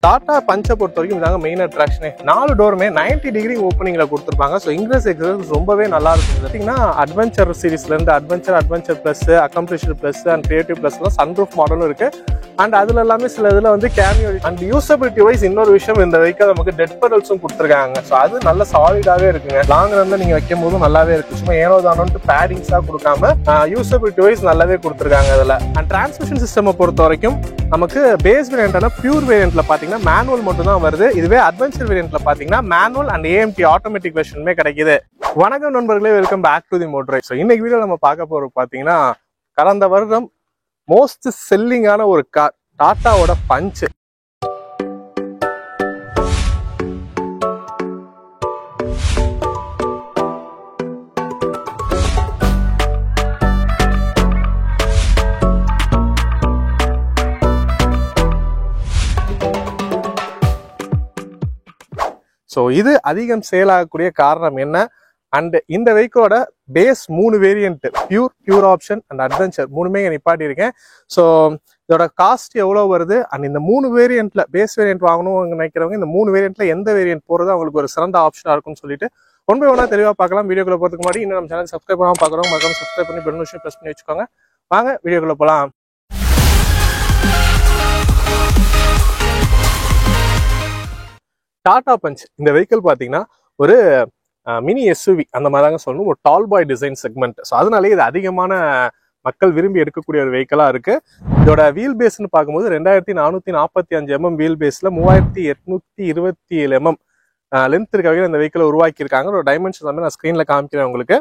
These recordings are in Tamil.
டாடா பஞ்சை பொறுத்த வரைக்கும் இதாங்க மெயின் அட்ராக்ஷனே. 4 டோருமே 90 டிகிரி ஓப்பனிங்ல கொடுத்துருப்பாங்க. ஸோ இங்கிரஸ் எக்ஸஸ் ரொம்பவே நல்லா இருக்கும். பார்த்தீங்கன்னா அட்வென்ச்சர் சீரிஸ்ல இருந்து adventure plus, accomplished plus and creative பிளஸ்லாம் சன்ரூஃப் மாடலும் இருக்கு. அண்ட் அதுல எல்லாமே சில இதுல வந்து கேமியோ அண்ட் யூசபிலிட்டி வைஸ் இன்னொரு விஷயம், இந்த வெஹிக்கிள் நமக்கு டெட் பெடல்ஸும் கொடுத்துருக்காங்க. ஸோ அது நல்ல சாலிடாவே இருக்குங்க. லாங் ரன்ல நீங்க வைக்கும் போதும் நல்லாவே இருக்கு. சும்மா ஏனோ தானோன்ட்டு பேடிங்ஸா கொடுக்காம யூசபிலிட்டி வைஸ் நல்லாவே கொடுத்துருக்காங்க அதுல. அண்ட் டிரான்ஸ்மிஷன் சிஸ்டம் பொறுத்த வரைக்கும் நமக்கு பேஸ் வேரியன்டான பியூர் வேரியன்ட்ல பாத்தீங்கன்னா மேனுவல் மட்டும் தான் வருது. இதுவே அட்வென்ச்சர் வேரியன்ட்ல பாத்தீங்கன்னா மேனுவல் அண்ட் ஏஎம்டி ஆட்டோமேட்டிக் வெர்ஷனுமே கிடைக்குது. வணக்கம் நண்பர்களே, welcome back to the motor. So இன்னைக்கு வீடியோ நம்ம பார்க்க போறது பாத்தீங்கன்னா கடந்த வருடம் மோஸ்ட் செல்லிங்கான ஒரு கார் டாட்டாவோட பஞ்ச். ஸோ இது அதிகம் சேல் ஆகக்கூடிய காரணம் என்ன? அண்ட் இந்த வெஹிக்கிளோட base 3 variant, pure option and adventure மூணுமே நிப்பாட்டி இருக்கேன். ஸோ இதோட காஸ்ட் எவ்வளோ வருது, அண்ட் இந்த 3 வேரியன்ட்ல பேஸ் வேரியன்ட் வாங்கணும்னு நினைக்கிறவங்க இந்த 3 வேரியன்ட்ல எந்த வேரியன்ட் போறது அவங்களுக்கு ஒரு சிறந்த ஆப்ஷனா இருக்கும்னு சொல்லிட்டு ஒன் பை ஒன்னா தெளிவாக பார்க்கலாம். வீடியோக்குள்ள போறதுக்கு முன்னாடி இன்னும் நம்ம சேனல் சப்ஸ்கிரைப் பண்ணாமல் பார்க்குறோம், மறக்காம சப்ஸ்கிரைப் பண்ணி பெல் நோட்டிஃபிகேஷன் ப்ரெஸ் பண்ணி வச்சுக்கோங்க. வாங்க வீடியோக்குள்ள போகலாம். டாடா பஞ்ச் இந்த வெஹிக்கிள் பார்த்தீங்கன்னா ஒரு மினி எஸ்யூவி அந்த மாதிரி தாங்க சொல்லணும். ஒரு டால் பாய் டிசைன் செக்மெண்ட். ஸோ அதனாலே இது அதிகமான மக்கள் விரும்பி எடுக்கக்கூடிய ஒரு வெஹிக்கிளாக இருக்கு. இதோட வீல் பேஸ்ன்னு பார்க்கும்போது 2445 mm வீல் பேஸ்ல 3827 mm லென்த் இருக்க வகையில் இந்த வெஹிக்கிளை உருவாக்கியிருக்காங்க. ஒரு டைமென்ஷன் எல்லாமே நான் ஸ்க்ரீன்ல காமிக்கிறேன் உங்களுக்கு.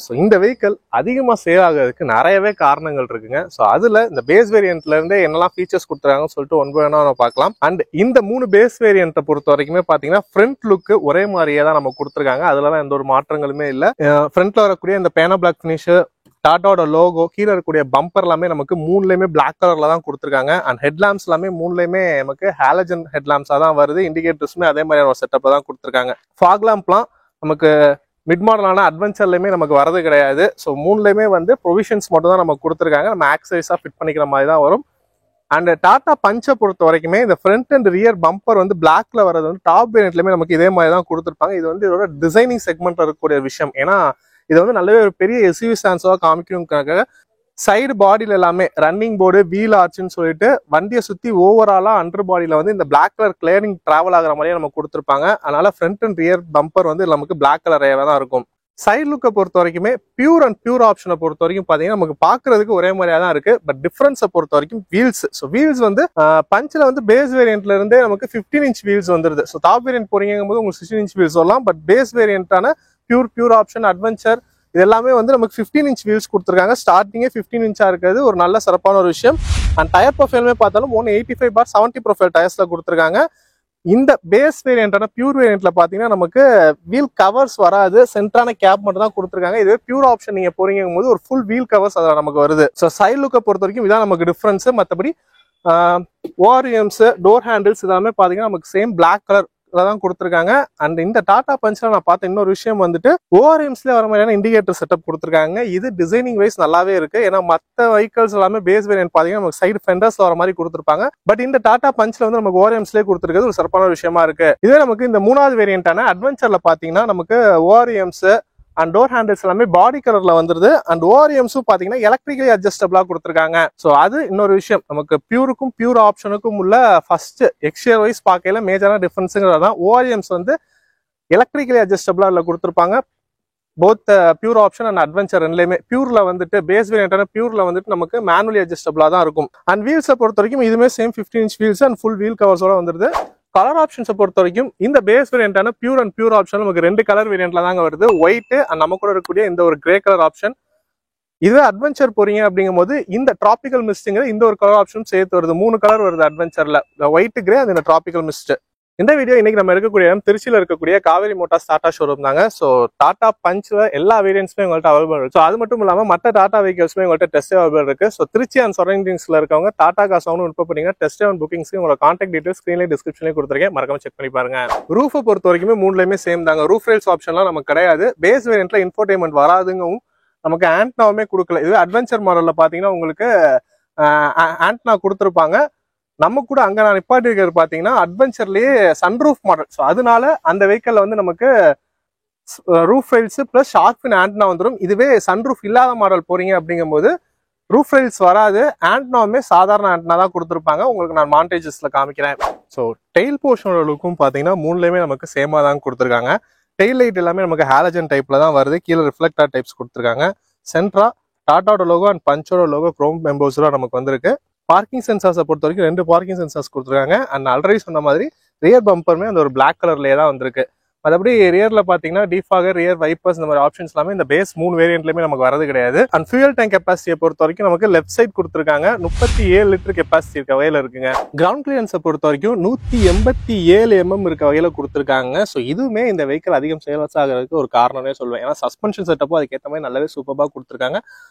ஸோ இந்த வெஹிக்கிள் அதிகமாக சேல் ஆகிறதுக்கு நிறையவே காரணங்கள் இருக்குங்க. ஸோ அதில் இந்த பேஸ் வேரியன்ட்ல இருந்தே என்னெல்லாம் ஃபீச்சர்ஸ் கொடுத்துருக்காங்கன்னு சொல்லிட்டு ஒன் பை ஒன்னா நம்ம பார்க்கலாம். அண்ட் இந்த 3 பேஸ் வேரியன்ட்டை பொறுத்த வரைக்குமே பார்த்தீங்கன்னா ஃப்ரண்ட் லுக்கு ஒரே மாதிரியே தான் நம்ம கொடுத்துருக்காங்க. அதுலலாம் எந்த ஒரு மாற்றங்களுமே இல்லை. ஃப்ரண்ட்ல வரக்கூடிய இந்த பேனா பிளாக் ஃபினிஷ், டாட்டாவோட லோகோ, கீழே இருக்கக்கூடிய பம்பர் எல்லாமே நமக்கு 3லையுமே பிளாக் கலர்ல தான் கொடுத்துருக்காங்க. அண்ட் ஹெட்லாம்ப்ஸ் எல்லாமே 3லையுமே நமக்கு ஹாலஜன் ஹெட்லாம்ஸா தான் வருது. இண்டிகேட்டர்ஸுமே அதே மாதிரியான ஒரு செட்டப்பை தான் கொடுத்துருக்காங்க. ஃபாக் லாம்ப்லாம் நமக்கு மிட் மாடலான அட்வென்ச்சர்லையுமே நமக்கு வரது கிடையாது. ஸோ 3லையுமே வந்து ப்ரொவிஷன்ஸ் மட்டும் தான் நமக்கு கொடுத்துருக்காங்க. நம்ம ஆக்சரிஸா ஃபிட் பண்ணிக்கிற மாதிரி தான் வரும். அண்ட் டாடா பஞ்சை பொறுத்த வரைக்குமே இந்த ஃப்ரண்ட் அண்ட் ரியர் பம்பர் வந்து பிளாக்ல வரது வந்து டாப் வேரியன்ட்லயுமே நமக்கு இதே மாதிரி தான் கொடுத்துருப்பாங்க. இது வந்து இதோட டிசைனிங் செக்மெண்ட்ல இருக்கக்கூடிய விஷயம். ஏன்னா இது வந்து நல்லாவே ஒரு பெரிய எஸ்யூவி ஸ்டான்ஸா காமிக்கணும்க்காக சைடு பாடியில எல்லாமே ரன்னிங் போர்டு, வீல் ஆர்ச்சுன்னு சொல்லிட்டு வண்டியை சுத்தி ஓவராலா அண்டர் பாடியில வந்து இந்த பிளாக் கலர் கிளியரிங் டிராவல் ஆகிற மாதிரியே நம்ம கொடுத்துருப்பாங்க. அதனால ஃப்ரண்ட் அண்ட் ரியர் பம்பர் வந்து நமக்கு பிளாக் கலரே தான் இருக்கும். சைடு லுக்கை பொறுத்த வரைக்குமே பியூர் ஆப்ஷனை பொறுத்த வரைக்கும் பாத்தீங்கன்னா நமக்கு பாக்குறதுக்கு ஒரே மாதிரியா தான் இருக்கு. பட் டிஃபரன்ஸை பொறுத்த வரைக்கும் வீல்ஸ். ஸோ வீல்ஸ் வந்து பஞ்சில் வந்து பேஸ் வேரியன்ட்ல இருந்தே நமக்கு 15 inch வீல்ஸ் வந்துருது. ஸோ டாப் வேரியன்ட் போறீங்கும் போது உங்களுக்கு 16 inch வீல்ஸ் வரலாம். பட் பேஸ் வேரியன்டான பியூர் ஆப்ஷன், அட்வென்ச்சர் இது எல்லாமே வந்து நமக்கு 15 inch வீல்ஸ் கொடுத்துருக்காங்க. ஸ்டார்டிங்கே 15 inch இருக்கிறது ஒரு நல்ல சிறப்பான ஒரு விஷயம். அண்ட் டயர் ப்ரொஃபைலுமே பார்த்தாலும் 185/70 ப்ரொஃபைல் டயர்ஸ்ல கொடுத்துருக்காங்க. இந்த பேஸ் வேரியன்டான பியூர் வேரியன்ட்ல பாத்தீங்கன்னா நமக்கு வீல் கவர்ஸ் வராது, சென்டரான கேப் மட்டும் தான் கொடுத்துருக்காங்க. இதுவே பியூர் ஆப்ஷன் நீங்க போறீங்கும் போது ஒரு ஃபுல் வீல் கவர்ஸ் அதில் நமக்கு வருது. ஸோ சைட் லுக்கை பொறுத்த வரைக்கும் இதான் நமக்கு டிஃபரன்ஸ். மற்றபடி ஓஆர்எம்ஸ், டோர் ஹேண்டில்ஸ் இதெல்லாமே பாத்தீங்கன்னா நமக்கு சேம் பிளாக் கலர் தான் கொடுத்துருக்காங்க. அண்ட் இந்த டாடா பஞ்ச்ல நான் பார்த்த இன்னொரு விஷயம் வந்துட்டு ஓஆர்எம்ஸ்ல வர மாதிரியான இண்டிகேட்டர் செட்டப் கொடுத்துருக்காங்க. இது டிசைனிங் வைஸ் நல்லாவே இருக்கு. ஏன்னா மற்ற வெஹிக்கல்ஸ் எல்லாமே பேஸ் வேரியன்ட் பாத்தீங்கன்னா நமக்கு சைடு ஃபெண்டர்ஸ் வர மாதிரி கொடுத்துருப்பாங்க. பட் இந்த டாடா பஞ்ச்ல வந்து நமக்கு ஓஆர்எம்ஸ்லேயே கொடுத்துருக்கிறது ஒரு சிறப்பான விஷயமா இருக்கு. இதே நமக்கு இந்த 3வது வேரியன்டான அட்வென்ச்சர்ல பாத்தீங்கன்னா நமக்கு ஓஆர்எம்ஸ் அண்ட் டோர் ஹேண்டில்ஸ் எல்லாமே பாடி கலர்ல வந்துருது. அண்ட் ஓஆர்எம்ஸும் பாத்தீங்கன்னா எலக்ட்ரிக்கலி அட்ஜஸ்டபிளா கொடுத்துருக்காங்க. ஸோ அது இன்னொரு விஷயம். நமக்கு பியூர் ஆப்ஷனுக்கும் உள்ள ஃபர்ஸ்ட் எக்ஸ்டியர் வைஸ் பார்க்கல மேஜரான டிஃபரன்ஸுங்கிறது தான். ஓஆர்எம்ஸ் வந்து எலக்ட்ரிக்கலி அட்ஜஸ்டபிளா இல்லை கொடுத்துருப்பாங்க. Both pure option and adventure ரெண்டுலையுமே. பியூர்ல வந்துட்டு பேஸ் வேரியன்டான பியூர்ல வந்துட்டு நமக்கு மேனுவலி அட்ஜஸ்டபிளா தான் இருக்கும். அண்ட் வீல்ஸை பொறுத்த வரைக்கும் இதுவுமே same 15 inch wheels and full wheel கவர்ஸோட வந்துருது. கலர் ஆப்ஷன்ஸை பொறுத்த வரைக்கும் இந்த பேஸ் வேரியன்டான பியூர் ஆப்ஷன் நமக்கு 2 கலர் வேரியன்ட்ல தாங்க வருது. ஒயிட் அண்ட் நம்ம கூட இருக்கக்கூடிய இந்த ஒரு கிரே கலர் ஆப்ஷன். இதுவே அட்வென்ச்சர் போறீங்க அப்படிங்கும் போது இந்த டிராபிக்கல் மிஸ்ட்ங்கிற இந்த ஒரு கலர் ஆப்ஷன் சேர்த்து வருது. 3 கலர் வருது அட்வென்ச்சர்ல, ஒயிட், கிரே அண்ட் இந்த டிராபிக்கல் மிஸ்ட். இந்த வீடியோ இன்னைக்கு நம்ம இருக்கக்கூடிய இடம் திருச்சியில் இருக்கக்கூடிய காவேரி மோட்டார்ஸ் டாடா ஷோரூம் தாங்க. ஸோ டாடா பஞ்ச்ல எல்லா வேரியன்ட்ஸுமே உங்கள்கிட்ட அவைலபிள் இருக்கு. ஸோ அது மட்டும் இல்லாமல் மற்ற டாடா வெஹிக்கல்ஸுமே உங்கள்கிட்ட டெஸ்ட் அவைலபிள் இருக்கு. ஸோ திருச்சி அண்ட் சரௌண்டிங்ஸ்ல இருக்கவங்க டாடா காசு விருப்பம் பண்ணீங்க டெஸ்ட் அண்ட் புக்கிங்ஸ்க்கு உங்களோட கான்டாக்ட் டீடைல்ஸ் ஸ்கிரீன்லேயே டிஸ்கிரிப்ஷன்லேயே கொடுத்துருக்கேன், மறக்காம செக் பண்ணி பாருங்க. ரூஃபை பொறுத்த வரைக்குமே 3லையுமே சேம் தாங்க. ரூஃப் ரேல்ஸ் ஆப்ஷன்லாம் நமக்கு கிடையாது. பேஸ் வேரியன்ட்ல இன்ஃபோர்டைன்மெண்ட் வராதுங்கவும் நமக்கு ஆண்டனாவுமே கொடுக்கல. இதுவே அட்வென்ச்சர் மாடல்ல பாத்தீங்கன்னா உங்களுக்கு ஆண்டனா கொடுத்துருப்பாங்க. நம்ம கூட அங்க நான் நிப்பாட்டி இருக்கிறது பாத்தீங்கன்னா அட்வென்ச்சர்லயே சன்ரூஃப் மாடல். ஸோ அதனால அந்த வெஹிக்கல்ல வந்து நமக்கு roof rails plus shark antenna வந்துடும். இதுவே சன்ரூஃப் இல்லாத மாடல் போறீங்க அப்படிங்கும்போது ரூஃப் ரைல்ஸ் வராது, ஆண்டனாவுமே சாதாரண ஆண்டனா தான் கொடுத்துருப்பாங்க. உங்களுக்கு நான் மாண்டேஜஸ்ல காமிக்கிறேன். ஸோ டெயில் போர்ஷனோட லுக்கும் பாத்தீங்கன்னா மூணுலயுமே நமக்கு சேமா தான் கொடுத்துருக்காங்க. டெயில் லைட் எல்லாமே நமக்கு ஹாலஜன் டைப்ல தான் வருது. கீழே ரிஃப்ளெக்டர் டைப்ஸ் கொடுத்துருக்காங்க. சென்ட்ரா டாட்டாவோட லோகோ அண்ட் பஞ்சோட லோகோ குரோம் மெம்போஸ்லாம் நமக்கு வந்திருக்கு. பார்க்கிங் சென்சார்ஸை பொறுத்த வரைக்கும் 2 பார்க்கிங் சென்சார்ஸ் கொடுத்துருக்காங்க. அண்ட் ஆல்ரெடி சொன்ன மாதிரி ரியர் பம்பருமே அந்த ஒரு பிளாக் கலர்லேயே தான் வந்திருக்கு. மற்றபடி ரியர்ல பாத்தீங்கன்னா டிஃபாகர், ரியர் வைப்பர்ஸ் இந்த மாதிரி ஆப்ஷன்ஸ் எல்லாமே இந்த பேஸ் 3 வேரியன்ட்லயுமே நமக்கு வரது கிடையாது. அண்ட் ஃபியூயல் டேங்க் கெப்பாசிட்டியை பொறுத்த வரைக்கும் நமக்கு லெஃப்ட் சைட் கொடுத்துருக்காங்க. 37 லிட்டர் கெப்பாசிட்டி இருக்க வகையில இருக்குங்க. கிரவுண்ட் கிளியரன்ஸை பொறுத்த வரைக்கும் 187 mm இருக்க வகையில கொடுத்துருக்காங்க. ஸோ இதுவுமே இந்த வெஹிக்கிள் அதிகம் சேல்ஸ் ஆகிறதுக்கு ஒரு காரணமே சொல்லுவேன். ஏன்னா சஸ்பென்ஷன் செட்டப்பும் அதுக்கேற்ற மாதிரி நல்லாவே சூப்பராக கொடுத்துருக்காங்க.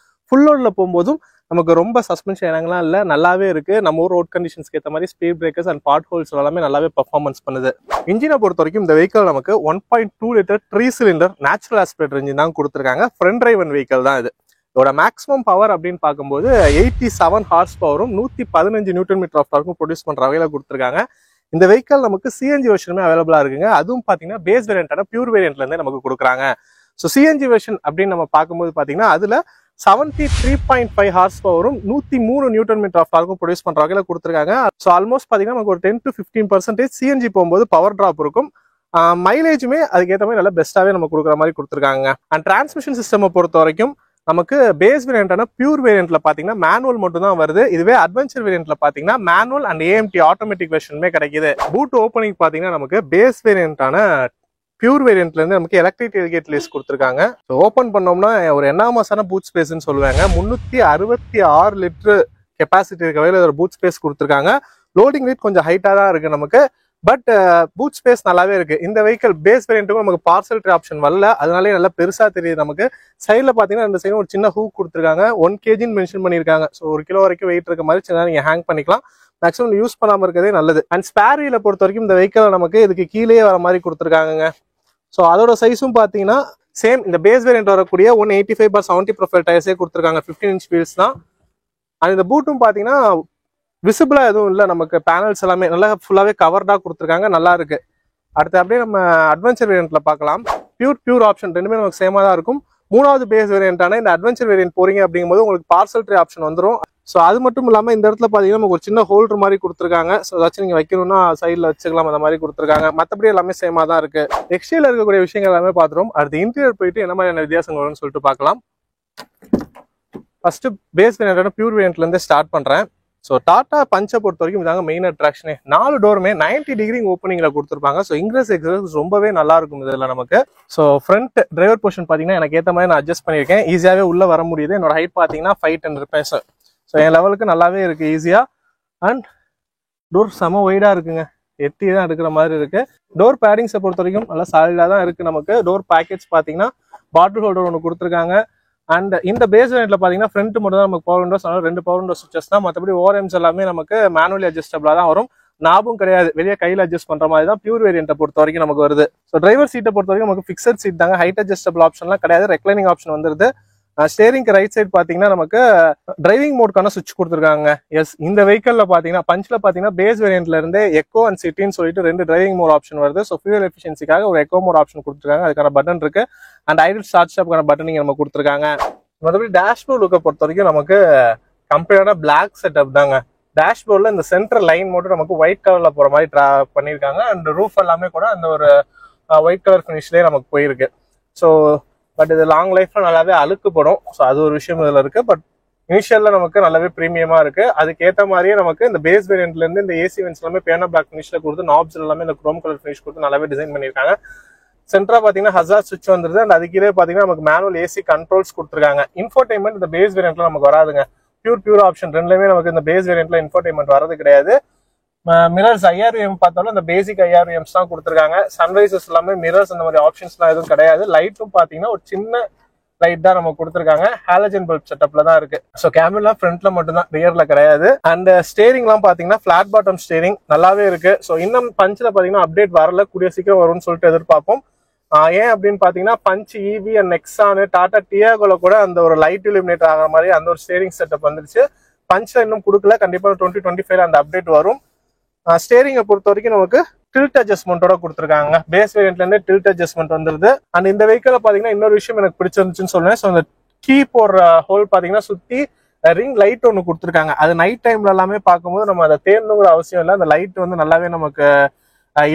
ஃபுல் லோட்ல போகும்போதும் நமக்கு ரொம்ப சஸ்பென்ஷன் இடங்கள்லாம் இல்லை, நல்லாவே இருக்கு. நம்ம ஊர் ரோட் கண்டிஷன்ஸ்க்கு ஏற்ற மாதிரி speed breakers and potholes எல்லாமே நல்லாவே பர்ஃபார்மன்ஸ் பண்ணுது. இன்ஜினை பொறுத்த வரைக்கும் இந்த வெஹிக்கிள் நமக்கு 1.2 litre 3 cylinder natural aspirator engine தான் கொடுத்துருக்காங்க. ஃப்ரண்ட் டிரைவன் வெஹிக்கிள் தான் இது. இதோட மேக்ஸிமம் பவர் அப்படின்னு பார்க்கும்போது 87 ஹார்ஸ் பவரும் 115 நியூட்டன் மீட்டர் ஆஃப் டார்க்கும் ப்ரொடியூஸ் பண்ற வகையில கொடுத்துருக்காங்க. இந்த வெஹிக்கிள் நமக்கு சிஎன்ஜி வெர்ஷனுமே அவைலபிளா இருக்குங்க. அதுவும் பாத்தீங்கன்னா பேஸ் வேரியன்டான பியூர் வேரியன்ட்ல இருந்தே நமக்கு கொடுக்குறாங்க. ஸோ சிஎன்ஜி வெர்ஷன் அப்படின்னு நம்ம பார்க்கும்போது பாத்தீங்கன்னா அதுல 73.5 ஹார்ஸ் பவரும் 103 நியூட்டன் மீட்டர் ஆஃப் டார்க்கும் ப்ரொடியூஸ் பண்ற வகையில கொடுத்துருக்காங்க. ஸோ ஆல்மோஸ்ட் பாத்தீங்கன்னா நமக்கு ஒரு 10 to 15% சிஎன்ஜி போகும்போது பவர் டிராப் இருக்கும். மைலேஜுமே அதுக்கேற்ற மாதிரி நல்லா பெஸ்ட்டாவே நம்ம கொடுக்குற மாதிரி கொடுத்துருக்காங்க. அண்ட் டிரான்ஸ்மிஷன் சிஸ்டம் பொறுத்த வரைக்கும் நமக்கு பேஸ் வேரியன்டான பியூர் வேரியன்ட்ல பாத்தீங்கன்னா மேனுவல் மட்டும் தான் வருது. இதுவே அட்வென்ச்சர் வேரியன்ட்ல பாத்தீங்கன்னா மேனுவல் அண்ட் ஏஎம்டி ஆட்டோமேட்டிக் வெர்ஷனுமே கிடைக்குது. பூட் ஓப்பனிங் பாத்தீங்கன்னா நமக்கு பேஸ் வேரியன்டான பியூர் வேரியன்ட்ல இருந்து நமக்கு எலக்ட்ரிக் டெலிகேட் லேஸ் கொடுத்துருக்காங்க. ஓப்பன் பண்ணோம்னா ஒரு என்னாமஸான பூட் ஸ்பேஸ்ன்னு சொல்லுவாங்க. 366 லிட்டர் கெப்பாசிட்டி இருக்க வகையில் ஒரு பூட் ஸ்பேஸ் கொடுத்துருக்காங்க. லோடிங் வெயிட் கொஞ்சம் ஹைட்டா தான் இருக்கு நமக்கு, பட் பூட் ஸ்பேஸ் நல்லாவே இருக்கு. இந்த வெஹிக்கிள் பேஸ் வேரியன்ட்டுக்கும் நமக்கு பார்சல் ட்ரே ஆப்ஷன் வரல, அதனாலே நல்லா பெருசா தெரியுது நமக்கு. சைட்ல பாத்தீங்கன்னா இந்த சைடு ஒரு சின்ன ஹூக் கொடுத்துருக்காங்க. 1 kg மென்ஷன் பண்ணிருக்காங்க. ஸோ 1 கிலோ வரைக்கும் வெயிட் இருக்க மாதிரி சின்ன நீங்க ஹேங் பண்ணிக்கலாம். மேக்ஸிமம் யூஸ் பண்ணாம இருக்கிறதே நல்லது. அண்ட் ஸ்பேர் வீலை பொறுத்த வரைக்கும் இந்த வெஹிக்கிள் நமக்கு இதுக்கு கீழே வர மாதிரி கொடுத்துருக்காங்க. ஸோ அதோட சைஸும் பார்த்தீங்கன்னா சேம் இந்த பேஸ் வேரியன்ட் வரக்கூடிய 185/70 ப்ரொஃபைல் டயர்ஸே கொடுத்துருக்காங்க. 15 inch வீல்ஸ் தான். அண்ட் இந்த பூட்டும் பார்த்தீங்கன்னா விசிபிளா எதுவும் இல்லை, நமக்கு பேனல்ஸ் எல்லாமே நல்லா ஃபுல்லாகவே கவர்டாக கொடுத்துருக்காங்க. நல்லா இருக்கு. அடுத்து அப்படியே நம்ம அட்வென்ச்சர் வேரியன்ட்ல பார்க்கலாம். பியூர் ஆப்ஷன் ரெண்டுமே நமக்கு சேமா தான் இருக்கும். 3வது பேஸ் வேரியன்டான இந்த அட்வென்ச்சர் வேரியன்ட் போறீங்க அப்படிங்கும்போது உங்களுக்கு பார்சல் ட்ரே ஆப்ஷன் வந்துடும். ஸோ அது மட்டும் இல்லாமல் இந்த இடத்துல பார்த்தீங்கன்னா நமக்கு ஒரு சின்ன ஹோல்டர் மாதிரி கொடுத்துருக்காங்க. ஸோ ஏதாச்சும் நீங்கள் வைக்கணும்னா சைடில் வச்சுக்கலாம், அந்த மாதிரி கொடுத்துருக்காங்க. மற்றபடி எல்லாமே சேமா தான் இருக்கு. எக்ஸ்டீரியர்ல இருக்கக்கூடிய விஷயங்கள் எல்லாமே பார்த்துரும். அடுத்து இன்டீரியர் போயிட்டு என்ன மாதிரியான வித்தியாசங்கள் வரும்னு சொல்லிட்டு பார்க்கலாம். ஃபர்ஸ்ட் பேஸ் வேரியன்டான பியூர் வேரியன்ட்ல இருந்து ஸ்டார்ட் பண்றேன். ஸோ டாடா பஞ்சை பொறுத்த வரைக்கும் இதாங்க மெயின் அட்ராக்ஷனே. 4 டோருமே 90 டிகிரி ஓப்பனிங்ல கொடுத்துருப்பாங்க. ஸோ இங்கிரஸ் எக்ஸஸ் ரொம்பவே நல்லா இருக்கும் இதில் நமக்கு. ஸோ ஃப்ரண்ட் டிரைவர் பொசிஷன் பார்த்தீங்கன்னா எனக்கு ஏற்ற மாதிரி நான் அட்ஜஸ்ட் பண்ணியிருக்கேன். ஈஸியாகவே உள்ள வர முடியுது. என்னோட ஹைட் பார்த்தீங்கன்னா 5'10" இருப்பேன். ஸோ என் லெவலுக்கு நல்லாவே இருக்கு ஈஸியா. அண்ட் டோர் செம வைடா இருக்குங்க, எட்டி தான் எடுக்கிற மாதிரி இருக்கு. டோர் பேடிங்ஸை பொறுத்த வரைக்கும் நல்லா சாலிடா தான் இருக்கு நமக்கு. டோர் பேக்கேஜ் பார்த்தீங்கன்னா பாட்டில் ஹோல்டர் ஒன்று கொடுத்துருக்காங்க. அண்ட் இந்த பேஸ் வேரியன்ட்ல பாத்தீங்கன்னா ஃப்ரண்ட் மட்டும் தான் நமக்கு பவர் விண்டோஸ், அதனால 2 பவர் விண்டோ சுவிச்சஸ் தான். மற்றபடி ஓஆர்எம்ஸ் எல்லாமே நமக்கு மேனுவலி அட்ஜஸ்டபிளா தான் வரும். நாபும் கிடையாது, வெளியே கையில் அட்ஜஸ்ட் பண்ற மாதிரி தான் பியூர் வேரியன்ட்டை பொறுத்த வரைக்கும் நமக்கு வருது. ஸோ டிரைவர் சீட்டை பொறுத்த வரைக்கும் நமக்கு ஃபிக்ஸட் சீட் தாங்க, ஹைட் அட்ஜஸ்டபிள் ஆப்ஷன்லாம் கிடையாது. ரெக்லைனிங் ஆப்ஷன் வந்துருது. ஸ்டேரிங்க்கு ரைட் சைடு பாத்தீங்கன்னா நமக்கு டிரைவிங் மோட்கான சுவிட்ச் கொடுத்துருக்காங்க. எஸ், இந்த வெஹிக்கல்ல பாத்தீங்கன்னா பஞ்ச்ல பாத்தீங்கன்னா பேஸ் வேரியன்ட்ல இருந்து எக்கோ அண்ட் சிட்டின்னு சொல்லிட்டு 2 டிரைவிங் மோட் ஆப்ஷன் வருது. ஸோ ஃபியூல் எஃபிஷியன்சிக்காக ஒரு எக்கோ மோட் ஆப்ஷன் கொடுத்துருக்காங்க. அதுக்கான பட்டன் இருக்கு. அண்ட் ஐடில் ஸ்டார்ட் ஸ்டாப்க்கான பட்டன் இங்க நம்ம கொடுத்துருக்காங்க. மற்றபடி டேஷ்போர்ட் லுக்கை பொறுத்த வரைக்கும் நமக்கு கம்பெனியோட பிளாக் செட்டப் தாங்க. டேஷ்போர்ட்ல இந்த சென்டர் லைன் மட்டும் நமக்கு ஒயிட் கலர்ல போற மாதிரி பண்ணிருக்காங்க. அண்ட் ரூஃப் எல்லாமே கூட அந்த ஒரு ஒயிட் கலர் ஃபினிஷ்லயே நமக்கு போயிருக்கு. ஸோ பட் இது லாங் லைஃப்ல நல்லாவே அழுக்குப்படும். ஸோ அது ஒரு விஷயம் இதுல இருக்கு. பட் இனிஷியல்ல நமக்கு நல்லாவே ப்ரீமியமா இருக்கு. அதுக்கேற்ற மாதிரியே நமக்கு இந்த பேஸ் வேரியன்ட்ல இருந்து இந்த ஏசி வென்ஸ் எல்லாமே பேனா பிளாக் ஃபினிஷ்ல கொடுத்து, நாப்ஸ் எல்லாமே இந்த குரோம் கலர் ஃபினிஷ் கொடுத்து நல்லாவே டிசைன் பண்ணிருக்காங்க. சென்டரா பாத்தீங்கன்னா ஹசார்ட் சுவிட்ச் வந்துருது. அண்ட் அதுக்கே பாத்தீங்கன்னா நமக்கு மேனுவல் ஏசி கண்ட்ரோல்ஸ் கொடுத்துருக்காங்க. இன்ஃபோடைன்மெண்ட் இந்த பேஸ் வேரியன்ட்ல நமக்கு வராதுங்க. பியூர் ஆப்ஷன் ரெண்டுலயுமே நமக்கு இந்த பேஸ் வேரியன்ட்ல இன்ஃபோடைன்மெண்ட் வரது கிடையாது. மிரர்ஸ் IRVM பார்த்தாலும் இந்த பேசிக் IRVMs தான் கொடுத்துருக்காங்க. சன்ரைசஸ் எல்லாமே மிரர்ஸ் அந்த மாதிரி ஆப்ஷன்ஸ்லாம் எதுவும் கிடையாது. லைட்டும் பாத்தீங்கன்னா ஒரு சின்ன லைட் தான் நம்ம கொடுத்துருக்காங்க. ஹாலஜன் பல்ப் செட்டப்ல தான் இருக்கு. ஸோ கேமரா ஃப்ரண்ட்ல மட்டும் தான், ரியர்ல கிடையாது. அண்ட் ஸ்டேரிங்லாம் பாத்தீங்கன்னா பிளாட் பாட்டம் ஸ்டேரிங் நல்லாவே இருக்கு. ஸோ இன்னும் பஞ்சில் பாத்தீங்கன்னா அப்டேட் வரல, கூடிய சீக்கிரம் வரும்னு சொல்லிட்டு எதிர்பார்ப்போம். ஏன் அப்படின்னு பாத்தீங்கன்னா punch EV and Nexon Tata டியாகோல கூட அந்த ஒரு லைட் இலுமினேட் ஆகிற மாதிரி அந்த ஒரு ஸ்டேரிங் செட்டப் வந்துருச்சு. பஞ்ச்ல இன்னும் கொடுக்கல, கண்டிப்பா 2025 அந்த அப்டேட் வரும். ஸ்டேரிங்கை பொறுத்த வரைக்கும் நமக்கு டில்ட் அட்ஜஸ்ட்மெண்ட்டோட கொடுத்துருக்காங்க. பேஸ் வேரியன்ட்ல இருந்தே டில்ட் அட்ஜஸ்ட்மெண்ட் வந்துருது. அண்ட் இந்த வெஹிக்கிள் பாத்தீங்கன்னா இன்னொரு விஷயம் எனக்கு பிடிச்சிருந்துச்சுன்னு சொல்லுவேன். ஸோ அந்த கீ போடுற ஹோல் பாத்தீங்கன்னா சுத்தி ரிங் லைட் ஒன்று கொடுத்துருக்காங்க. அது நைட் டைம்ல எல்லாமே பார்க்கும்போது நம்ம அதை தேடணுங்கிற அவசியம் இல்லை. அந்த லைட் வந்து நல்லாவே நமக்கு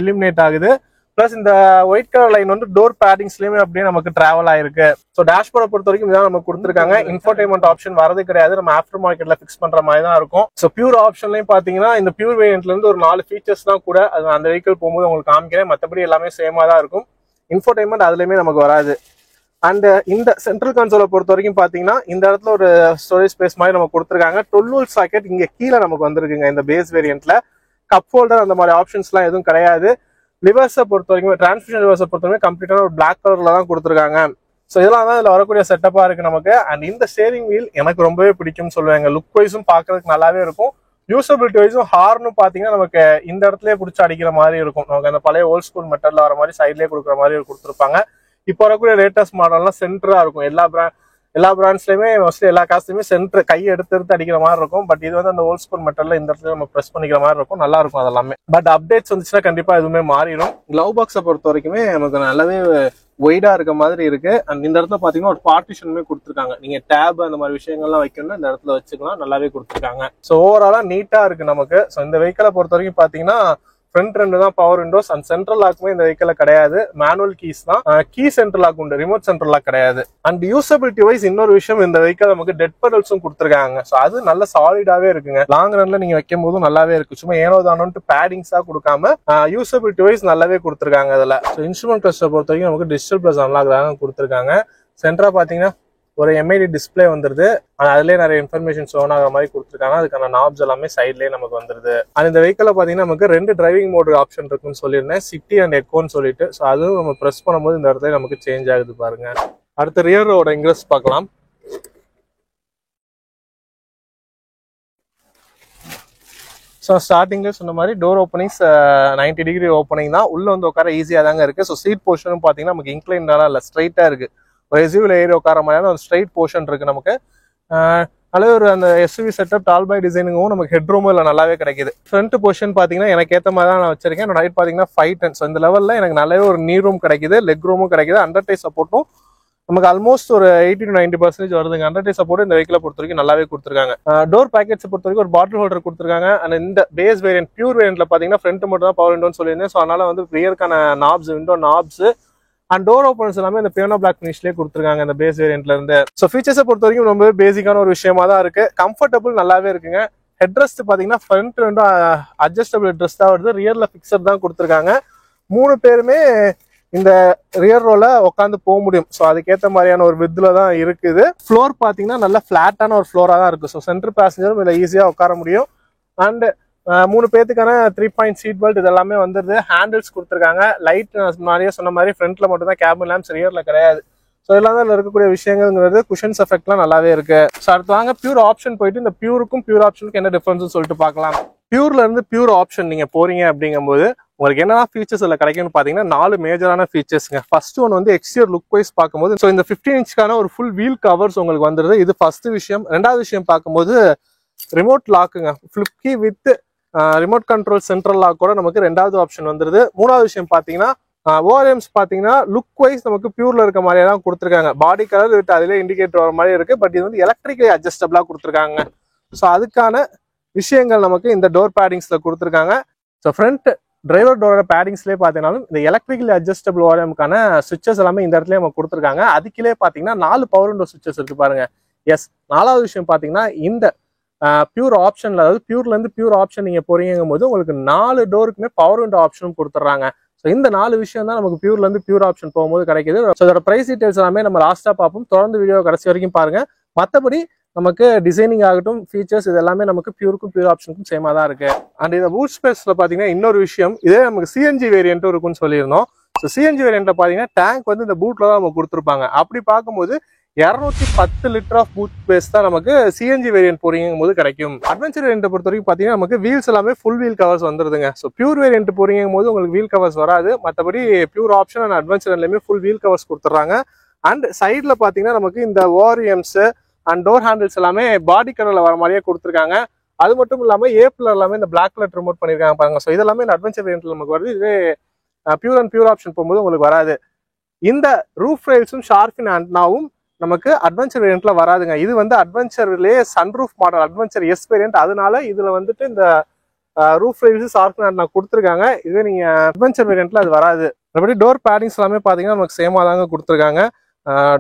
இலிமினேட் ஆகுது. பிளஸ் இந்த ஒயிட் கலர் லைன் வந்து டோர் பேடிங்ஸ்லயுமே அப்படியே நமக்கு டிராவல் ஆயிருக்கு. ஸோ டேஷ்போர்டை பொறுத்த வரைக்கும் இதான் நமக்கு கொடுத்துருக்காங்க. இன்ஃபோர்டைன்மெண்ட் ஆப்ஷன் வரது கிடையாது, நம்ம ஆஃப்டர் மார்க்கெட்ல ஃபிக்ஸ் பண்ற மாதிரி தான் இருக்கும். ஸோ பியூர் ஆப்ஷன்லயும் பாத்தீங்கன்னா இந்த பியூர் வேரியன்ட்ல இருந்து ஒரு 4 ஃபீச்சர்ஸ் தான் கூட அது அந்த வெஹிக்கிள் போகும்போது உங்களுக்கு காமிக்கிறேன். மற்றபடி எல்லாமே சேமா தான் இருக்கும். இன்ஃபோர்டைன்மெண்ட் அதுலயுமே நமக்கு வராது. அண்ட் இந்த சென்ட்ரல் கன்சோலை பொறுத்த வரைக்கும் பாத்தீங்கன்னா இந்த இடத்துல ஒரு ஸ்டோரேஜ் ஸ்பேஸ் மாதிரி நம்ம கொடுத்துருக்காங்க. 12 வோல்ட் சாக்கெட் இங்க கீழே நமக்கு வந்துருக்குங்க. இந்த பேஸ் வேரியன்ட்ல கப் ஹோல்டர் அந்த மாதிரி ஆப்ஷன்ஸ் எல்லாம் எதுவும் கிடையாது. லிவர்ஸை பொறுத்த வரைக்கும் டிரான்ஸ்மிஷன் லிவர்ஸை பொறுத்த வரைக்கும் கம்ப்ளீட்டான ஒரு பிளாக் கலர்ல தான் கொடுத்துருக்காங்க. ஸோ இதெல்லாம் தான் இதுல வரக்கூடிய செட்டப்பா இருக்கு நமக்கு. அண்ட் இந்த ஸ்டேரிங் வீல் எனக்கு ரொம்பவே பிடிக்கும்னு சொல்லுவாங்க. லுக் வைஸும் பாக்குறதுக்கு நல்லாவே இருக்கும். யூசபிலிட்டி வைஸும் ஹார்னும் பாத்தீங்கன்னா நமக்கு இந்த இடத்துலயே பிடிச்சி அடிக்கிற மாதிரி இருக்கும். நமக்கு அந்த பழைய ஓல்ட் ஸ்கூல் மெட்டர்ல வர மாதிரி சைட்லயே கொடுக்குற மாதிரி கொடுத்துருப்பாங்க. இப்போ வரக்கூடிய லேட்டஸ்ட் மாடல்லாம் சென்டரா இருக்கும். எல்லா பிராண்ட்ஸ்லயுமே மோஸ்ட்லி எல்லா காசுலயுமே சென்டர் கை எடுத்து அடிக்கிற மாதிரி இருக்கும். பட் இது வந்து அந்த ஓல்ட் ஸ்கூல் மெட்டர்ல இந்த இடத்துல நம்ம ப்ரெஸ் பண்ணிக்கிற மாதிரி இருக்கும். நல்லா இருக்கும் அதெல்லாமே. பட் அப்டேட்ஸ் வந்துச்சுன்னா கண்டிப்பா எதுவுமே மாறிடும். க்ளவ் பாக்ஸை பொறுத்த வரைக்குமே நமக்கு நல்லாவே ஒய்டா இருக்க மாதிரி இருக்கு. அண்ட் இந்த இடத்துல பாத்தீங்கன்னா ஒரு பார்ட்டிஷனுமே கொடுத்துருக்காங்க. நீங்க டேப் அந்த மாதிரி விஷயங்கள்லாம் வைக்கணும்னா இந்த இடத்துல வச்சுக்கலாம். நல்லாவே கொடுத்துருக்காங்க. ஸோ ஓவராலா நீட்டா இருக்கு நமக்கு. ஸோ இந்த வெஹிக்கிளை பொறுத்த வரைக்கும் பாத்தீங்கன்னா ஃப்ரண்ட் ரெண்டு தான் பவர் விண்டோஸ். அண்ட் சென்ட்ரல் லாக்குமே இந்த வெஹிக்கிள் கிடையாது, மேனுவல் கீஸ் தான். கீ சென்ட்ரல் லாக் உண்டு, ரிமோட் சென்ட்ரல் லாக் கிடையாது. அண்ட் யூசபிலிட்டி வைஸ் இன்னொரு விஷயம், இந்த வெஹிக்கிள் நமக்கு டெட் பெடல்ஸும் கொடுத்துருக்காங்க. ஸோ அது நல்ல சாலிடாவே இருக்குங்க. லாங் ரன்ல நீங்க வைக்கும் போதும் நல்லாவே இருக்கு. சும்மா ஏனோ தானோன்ட்டு பேடிங்ஸா கொடுக்காம யூசபிலிட்டி வைஸ் நல்லாவே கொடுத்துருக்காங்க. இதுல இன்ஸ்ட்ருமெண்ட் கிளஸ்டரை பொறுத்த வரைக்கும் நமக்கு டிஜிட்டல் பிளஸ் அன்லாக் தான் கொடுத்துருக்காங்க. சென்டரா பாத்தீங்கன்னா ஒரு எம்ஐடி டிஸ்பிளே வந்துருது. அதுலயே நிறைய இன்ஃபர்மேஷன் ஷோன் ஆகிற மாதிரி கொடுத்துருக்காங்க. அதுக்கான நாப்ஸ் எல்லாமே சைட்லயே நமக்கு வந்துருது. அண்ட் இந்த வெஹிக்கிள் பாத்தீங்கன்னா நமக்கு 2 டிரைவிங் மோட் ஆப்ஷன் இருக்குன்னு சொல்லியிருந்தேன், சிட்டி அண்ட் எக்கோன்னு சொல்லிட்டு. ஸோ அதுவும் நம்ம ப்ரெஸ் பண்ணும்போது இந்த இடத்துல நமக்கு சேஞ்ச் ஆகுது பாருங்க. அடுத்த ரியரோட இன்க்ரெஸ் பார்க்கலாம். ஸோ ஸ்டார்டிங்ல சொன்ன மாதிரி டோர் ஓப்பனிங்ஸ் 90 டிகிரி ஓப்பனிங் தான். உள்ள வந்து உட்கார ஈஸியா தாங்க இருக்கு. ஸோ சீட் போர்ஷனும் பாத்தீங்கன்னா நமக்கு இன்க்ளைன்டாலாம் இல்ல, ஸ்ட்ரைட்டா இருக்கு. ஒரு எஸ்யூவில ஏறி உட்கார மாதிரியான ஒரு ஸ்ட்ரைட் போர்ஷன் இருக்கு நமக்கு. நல்ல ஒரு அந்த எஸ்யூவி செட்டப் டால் பை டிசைனிங்கும் நமக்கு ஹெட்ரூமும் இல்லை நல்லாவே கிடைக்குது. ஃப்ரண்ட் போர்ஷன் பாத்தீங்கன்னா எனக்கு ஏற்ற மாதிரி தான் நான் வச்சிருக்கேன். என்னோட ஹைட் பாத்தீங்கன்னா 5'10". ஸோ இந்த லெவல்ல எனக்கு நல்லாவே ஒரு நீ ரூம் கிடைக்குது, லெக் ரூமும் கிடைக்குது. அண்டர் டை சப்போர்ட்டும் நமக்கு ஆல்மோஸ்ட் ஒரு 80 to 90% வருதுங்க. அண்டர் டை சப்போர்ட் இந்த வெஹிக்கிளை பொறுத்த வரைக்கும் நல்லாவே கொடுத்துருக்காங்க. டோர் பேக்கெட்ஸ் பொறுத்த வரைக்கும் ஒரு பாட்டில் ஹோல்டர் கொடுத்துருக்காங்க. அண்ட் இந்த பேஸ் வேரியன்ட் பியூர் வேரியன்ட்ல பாத்தீங்கன்னா ஃப்ரண்ட் மட்டும் தான் பவர் விண்டோன்னு சொல்லியிருந்தேன். ஸோ அதனால வந்து ரியருக்கான knobs, window knobs and door opens எல்லாமே இந்த பியானோ பிளாக் ஃபினிஷ்லேயே கொடுத்துருக்காங்க இந்த பேஸ் வேரியன்ட்ல இருந்து. ஸோ ஃபீச்சர்ஸை பொறுத்த வரைக்கும் ரொம்ப பேசிக்கான ஒரு விஷயமா தான் இருக்கு. கம்ஃபர்டபுள் நல்லாவே இருக்குங்க. ஹெட்ரெஸ்ட் பாத்தீங்கன்னா ஃப்ரண்ட் ரெண்டும் அட்ஜஸ்டபிள் ஹெட்ரெஸ்ட் தான் வருது. ரியர்ல ஃபிக்ஸர் தான் கொடுத்துருக்காங்க. 3 பேருமே இந்த ரியர் ரோல உட்காந்து போக முடியும். ஸோ அதுக்கேற்ற மாதிரியான ஒரு வித்ல தான் இருக்குது. ஃப்ளோர் பாத்தீங்கன்னா நல்ல ஃபிளாட்டான ஒரு ஃப்ளோரா தான் இருக்கு. ஸோ சென்டர் பேசஞ்சரும் இதுல ஈஸியா உட்கார முடியும். அண்ட் 3 பேத்துக்கான 3 பாயிண்ட் சீட் பெல்ட் இதெல்லாமே வந்துருது. ஹேண்டில்ஸ் கொடுத்துருக்காங்க. லைட் நிறைய சொன்ன மாதிரி ஃப்ரண்ட்ல மட்டும் தான், கேபின் லேம்ப்ஸ் ரியர்ல கிடையாது. ஸோ இதெல்லாம் தான் இருக்கக்கூடிய விஷயங்கள்ங்கிறது. குஷன்ஸ் எஃபெக்ட்லாம் நல்லாவே இருக்கு. ஸோ அடுத்து வாங்க பியூர் ஆப்ஷன் போயிட்டு இந்த பியூருக்கும் பியூர் ஆப்ஷனுக்கும் என்ன டிஃபரன்ஸ் சொல்லிட்டு பார்க்கலாம். பியூர்ல இருந்து பியூர் ஆப்ஷன் நீங்க போறீங்க அப்படிங்கும்போது உங்களுக்கு என்னென்ன ஃபீச்சர்ஸ் இதுல கிடைக்கும்னு பாத்தீங்கன்னா 4 மேஜரான ஃபீச்சர்ஸ்ங்க. ஃபர்ஸ்ட் ஒன் வந்து எக்ஸ்டியர் லுக் வைஸ் பார்க்கும்போது ஸோ இந்த 15 இன்ச்க்கான ஒரு ஃபுல் வீல் கவர்ஸ் உங்களுக்கு வந்துருது. இது ஃபர்ஸ்ட் விஷயம். ரெண்டாவது விஷயம் பார்க்கும்போது ரிமோட் லாக்குங்க, flip key with remote control central lock கூட நமக்கு ரெண்டாவது ஆப்ஷன் வந்துருது. மூணாவது விஷயம் பாத்தீங்கன்னா ஓஆர்எம்ஸ் பாத்தீங்கன்னா லுக் வைஸ் நமக்கு பியூர்ல இருக்க மாதிரியே தான் கொடுத்துருக்காங்க. பாடி கலர் விட்டு அதிலே இண்டிகேட்டர் வர மாதிரி இருக்கு. பட் இது வந்து எலக்ட்ரிக்கலி அட்ஜஸ்டபிளா கொடுத்துருக்காங்க. ஸோ அதுக்கான விஷயங்கள் நமக்கு இந்த டோர் பேடிங்ஸ்ல கொடுத்துருக்காங்க. ஸோ ஃப்ரண்ட் டிரைவர் டோரோட பேடிங்ஸ்லேயே பார்த்தீங்கன்னாலும் இந்த எலக்ட்ரிக்கலி அட்ஜஸ்டபிள் ஓஆர்எம்க்கான சுவிச்சஸ் எல்லாமே இந்த இடத்துல நமக்கு கொடுத்துருக்காங்க. அதுக்குள்ளே பார்த்தீங்கன்னா 4 பவர் விண்டோ சுவிச்சஸ் இருக்கு பாருங்க. எஸ், நாலாவது விஷயம் பார்த்தீங்கன்னா இந்த பியூர் ஆப்ஷன்ல, அதாவது பியூர்ல இருந்து பியூர் ஆப்ஷன் நீங்க போறீங்கும் போது உங்களுக்கு 4 டோருக்குமே பவர் விண்டோ ஆப்ஷனும் கொடுத்துட்றாங்க. ஸோ இந்த 4 விஷயம் தான் நமக்கு பியூர்ல இருந்து பியூர் ஆப்ஷன் போகும்போது கிடைக்குது. ஸோ இதோட பிரைஸ் டீடைல்ஸ் எல்லாமே நம்ம லாஸ்டா பார்ப்போம். தொடர்ந்து வீடியோ கடைசி வரைக்கும் பாருங்க. மற்றபடி நமக்கு டிசைனிங் ஆகட்டும், ஃபீச்சர்ஸ் இது எல்லாமே நமக்கு பியூருக்கும் பியூர் ஆப்ஷனுக்கும் சேமா தான் இருக்கு. அண்ட் இந்த பூட் ஸ்பேஸ்ல பாத்தீங்கன்னா இன்னொரு விஷயம், இதே நமக்கு சிஎன்ஜி வேரியன்ட்டும் இருக்குன்னு சொல்லியிருந்தோம். ஸோ சிஎன்ஜி வேரியன்ட்ல பாத்தீங்கன்னா டேங்க் வந்து இந்த பூட்ல தான் நமக்கு கொடுத்துருப்பாங்க. அப்படி பார்க்கும்போது 210 லிட்டர் ஆஃப் பூட் ஸ்பேஸ் தான் நமக்கு சிஎன்ஜி வேரியன்ட் போறீங்கும் போது கிடைக்கும். அட்வென்ச்சர் வேரியன்ட் பொறுத்த வரைக்கும் பாத்தீங்கன்னா நமக்கு வீல்ஸ் எல்லாமே ஃபுல் வீல் கவர்ஸ் வந்துருதுங்க. ஸோ பியூர் வேரியன்ட் போறீங்கும் போது உங்களுக்கு வீல் கவர்ஸ் வராது. மற்றபடி பியூர் ஆப்ஷன் அண்ட் அட்வென்ச்சர் எல்லாமே ஃபுல் வீல் கவர்ஸ் கொடுத்துட்றாங்க. அண்ட் சைட்ல பாத்தீங்கன்னா நமக்கு இந்த ஓஆர்எம்ஸ் அண்ட் டோர் ஹேண்டில்ஸ் எல்லாமே பாடி கலர்ல வர மாதிரியே கொடுத்துருக்காங்க. அது மட்டும் இல்லாம ஏப்ல எல்லாமே இந்த பிளாக் கலர் ரிமோட் பண்ணிருக்காங்க பாருங்க. ஸோ இதெல்லாமே இந்த அட்வென்ச்சர் வேரியன்ட்ல நமக்கு வருது. இது பியூர் அண்ட் பியூர் ஆப்ஷன் போகும்போது உங்களுக்கு வராது. இந்த ரூஃப் ரெயில்ஸும் ஷார்க் ஆண்டனாவும் நமக்கு அட்வென்ச்சர் வேரியன்ட்ல வராதுங்க. இது வந்து அட்வென்ச்சர்லயே sunroof model adventure S variant. அதனால இதுல வந்துட்டு இந்த ரூஃப் ரெயில்ஸ் ஷார்க் ஆண்டனா கொடுத்துருக்காங்க. இது நீங்க அட்வென்ச்சர் வேரியன்ட்ல அது வராது. மறுபடியும் டோர் பேடிங்ஸ் எல்லாமே பாத்தீங்கன்னா நமக்கு சேமா தாங்க கொடுத்துருக்காங்க.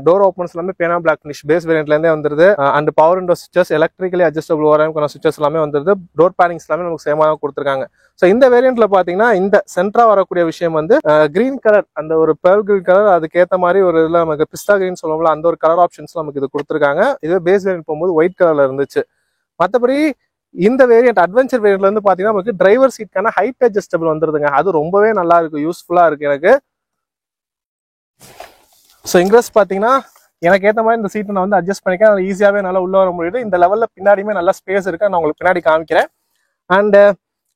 டோர் ஓப்பன்ஸ் எல்லாமே பேனா பிளாக் ஃபினிஷ் பேஸ் வேரியன்ட்ல இருந்தே வந்துருது. And power window switches electrically adjustable ஓரமான சுவிச்சஸ் எல்லாமே வந்துருது. டோர் பேடிங்ஸ் எல்லாமே நமக்கு சேமா தான் கொடுத்துருக்காங்க. ஸோ இந்த வேரியன்ட்ல பாத்தீங்கன்னா இந்த சென்ட்ரா வரக்கூடிய விஷயம் வந்து கிரீன் கலர், அந்த ஒரு பேர்ல் கிரீன் கலர், அதுக்கேற்ற மாதிரி ஒரு இதுல நமக்கு பிஸ்தா கிரீன் சொல்லுவோம்ல, அந்த ஒரு கலர் ஆப்ஷன்ஸ் நமக்கு இது கொடுத்துருக்காங்க. இதுவே பேஸ் வேரியன்ட் போகும்போது ஒயிட் கலர்ல இருந்துச்சு. மற்றபடி இந்த வேரியன்ட் அட்வென்ச்சர் வேரியன்ட்ல வந்து பாத்தீங்கன்னா நமக்கு டிரைவர் சீட்கான ஹைட் அட்ஜஸ்டபிள் வந்துருதுங்க. அது ரொம்பவே நல்லா இருக்கு, யூஸ்ஃபுல்லா இருக்கு எனக்கு. ஸோ இங்கிரஸ் பார்த்தீங்கன்னா எனக்கு ஏற்ற மாதிரி இந்த சீட்டை நான் வந்து அட்ஜஸ்ட் பண்ணிக்கிறேன். அது ஈஸியாகவே நல்லா உள்ள வர முடியுது. இந்த லெவலில் பின்னாடியுமே நல்லா ஸ்பேஸ் இருக்கு, நான் உங்களுக்கு பின்னாடி காமிக்கிறேன். அண்ட்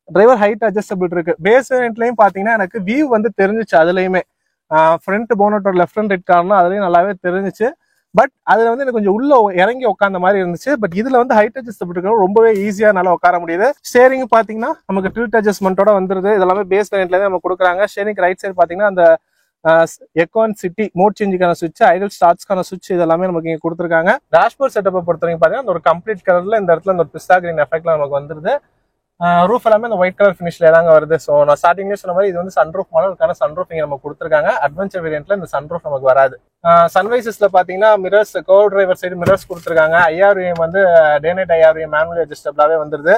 டிரைவர் ஹைட் அட்ஜஸ்டபிள் இருக்கு. பேஸ் வேரியன்ட்லையும் பார்த்தீங்கன்னா எனக்கு வியூ வந்து தெரிஞ்சிச்சு. அதுலையுமே ஃப்ரண்ட் போனட்டோட லெஃப்ட் அண்ட் ரைட் கார்னா அதுலேயும் நல்லாவே தெரிஞ்சிச்சு. பட் அதில் வந்து எனக்கு கொஞ்சம் உள்ள இறங்கி உட்காந்த மாதிரி இருந்துச்சு. பட் இதில் வந்து ஹைட் அட்ஜஸ்டபிள் இருக்கிறது ரொம்பவே ஈஸியாக நல்லா உட்கார முடியுது. ஸ்டேரிங் பார்த்தீங்கன்னா நமக்கு டில்ட் அட்ஜஸ்ட்மெண்ட்டோட வந்துருது. இதெல்லாமே பேஸ் வேரியன்ட்ல தான் நம்ம கொடுக்குறாங்க. ஸ்டேரிங் ரைட் சைடு பார்த்தீங்கன்னா அந்த எக்கான் சிட்டி மோட் சேஞ்சுக்கான சுவிட்ச், ஐடல் ஸ்டார்ட்ஸ்க்கான சுவிட்ச் இதெல்லாமே நமக்கு இங்கே கொடுத்துருக்காங்க. டேஷ்போர்ட் செட்டப்பை பொறுத்தவரைக்கும் பார்த்தீங்கன்னா ஒரு கம்ப்ளீட் கலர்ல இந்த இடத்துல ஒரு பிஸ்தா கிரீன் எஃபெக்ட்ல நமக்கு வந்துருது. ரூஃப் எல்லாமே இந்த ஒயிட் கலர் ஃபினிஷ்ல தாங்க வருது. ஸோ நான் ஸ்டார்டிங்லேயே சொன்ன மாதிரி இது வந்து சன்ரூஃப் மாடலுக்கான சன்ரூஃப் இங்கே நமக்கு கொடுத்துருக்காங்க. அட்வென்ச்சர் வேரியன்ட்ல இந்த சன்ரூஃப் நமக்கு வராது. சன்வைசஸ்ல பார்த்தீங்கன்னா மிரர்ஸ், கோ டிரைவர் சைடு மிரர்ஸ் கொடுத்துருக்காங்க. ஐஆர்விஎம் வந்து டே நைட் ஐஆர்விஎம் மேனுவலி அட்ஜஸ்டபிளாவே வந்துருது.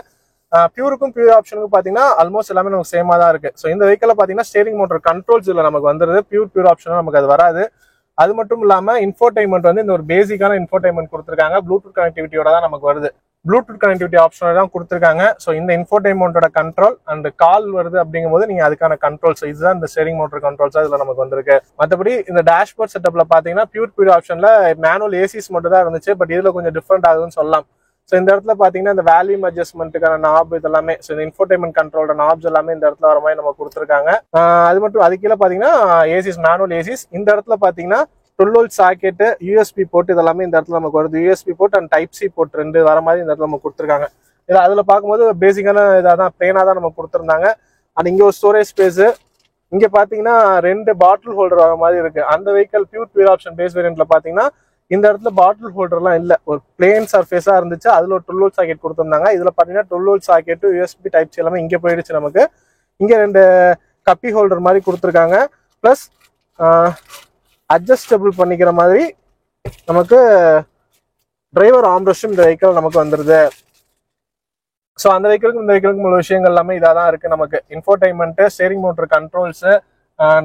பியூருக்கும் பியூர் ஆப்ஷனுக்கும் பார்த்தீங்கன்னா ஆல்மோஸ்ட் எல்லாமே நமக்கு சேமா தான் இருக்கு. ஸோ இந்த வெஹிக்கிள் பார்த்தீங்கன்னா ஸ்டேரிங் மோட்டர் கண்ட்ரோல்ஸ் இதில் நமக்கு வந்துருது. பியூர் ஆப்ஷனும் நமக்கு அது வராது. அது மட்டும் இல்லாமல் இன்ஃபோடைன்மெண்ட் வந்து இந்த ஒரு பேசிக்கான இன்ஃபோடைன்மெண்ட் கொடுத்துருக்காங்க. ப்ளூடூத் கனெக்டிவிட்டியோட தான் நமக்கு வருது. ப்ளூடூத் கனெக்டிவிட்டி ஆப்ஷனோட தான் கொடுத்துருக்காங்க. ஸோ இந்த இன்ஃபோடைன்மெண்டோட கண்ட்ரோல் அண்ட் கால் வருது அப்படிங்கும்போது நீங்க அதுக்கான கண்ட்ரோல். ஸோ இதுதான் இந்த ஸ்டேரிங் மோட்டர் கண்ட்ரோல்ஸா இதுல நமக்கு வந்திருக்கு. மற்றபடி இந்த டேஷ்போர்ட் செட்டப்ல பாத்தீங்கன்னா பியூர் ஆப்ஷன்ல மேனுவல் ஏசிஸ் மட்டும் தான் இருந்துச்சு. பட் இதுல கொஞ்சம் டிஃப்ரெண்ட் ஆகுதுன்னு சொல்லலாம். ஸோ இந்த இடத்துல பாத்தீங்கன்னா இந்த வேல்யூம் அட்ஜஸ்ட்மெண்ட்டுக்கான நாப் இதெல்லாமே, ஸோ இந்த இன்ஃபோடைன்மெண்ட் கண்ட்ரோலோட நாப்ஸ் எல்லாமே இந்த இடத்துல வர மாதிரி நம்ம கொடுத்துருக்காங்க. அது மட்டும் அது கீழே பாத்தீங்கன்னா ஏசிஸ், மேனுவல் ஏசிஸ். இந்த இடத்துல பாத்தீங்கன்னா 12 வோல்ட் சாக்கெட், யூஎஸ்பி போர்ட் இதெல்லாமே இந்த இடத்துல நமக்கு வருது. USB port and type C port ரெண்டு வர மாதிரி இந்த இடத்துல நம்ம கொடுத்துருக்காங்க. இதில் அதில் பார்க்கும்போது பேசிக்கான இதாக தான் பிளேனாக தான் நம்ம கொடுத்துருந்தாங்க. அண்ட் இங்கே ஒரு ஸ்டோரேஜ் ஸ்பேஸ், இங்கே பார்த்தீங்கன்னா 2 பாட்டில் ஹோல்டர் வர மாதிரி இருக்கு. அந்த வெஹிக்கல் பியூர் ஆப்ஷன் பேஸ் வேரியன்ட்ல பார்த்தீங்கன்னா இந்த இடத்துல பாட்டில் ஹோல்டர்லாம் இல்லை, ஒரு பிளேன் சர்ஃபேஸாக இருந்துச்சு. அதில் ஒரு 12 வோல்ட் சாக்கெட் கொடுத்துருந்தாங்க. இதில் பார்த்தீங்கன்னா 12 volt socket, USB type C எல்லாமே இங்கே போயிடுச்சு நமக்கு. இங்கே 2 கப்பி ஹோல்டர் மாதிரி கொடுத்துருக்காங்க. ப்ளஸ் அட்ஜஸ்டபிள் பண்ணிக்கிற மாதிரி நமக்கு டிரைவர் ஆம்ரெஸ்டும் இந்த வெஹிக்கிள் நமக்கு வந்துருது. ஸோ அந்த வெஹிக்கிளுக்கும் இந்த வெஹிக்கிளுக்கும் உள்ள விஷயங்கள் எல்லாமே இதாக தான் இருக்கு. நமக்கு infotainment, steering motor controls,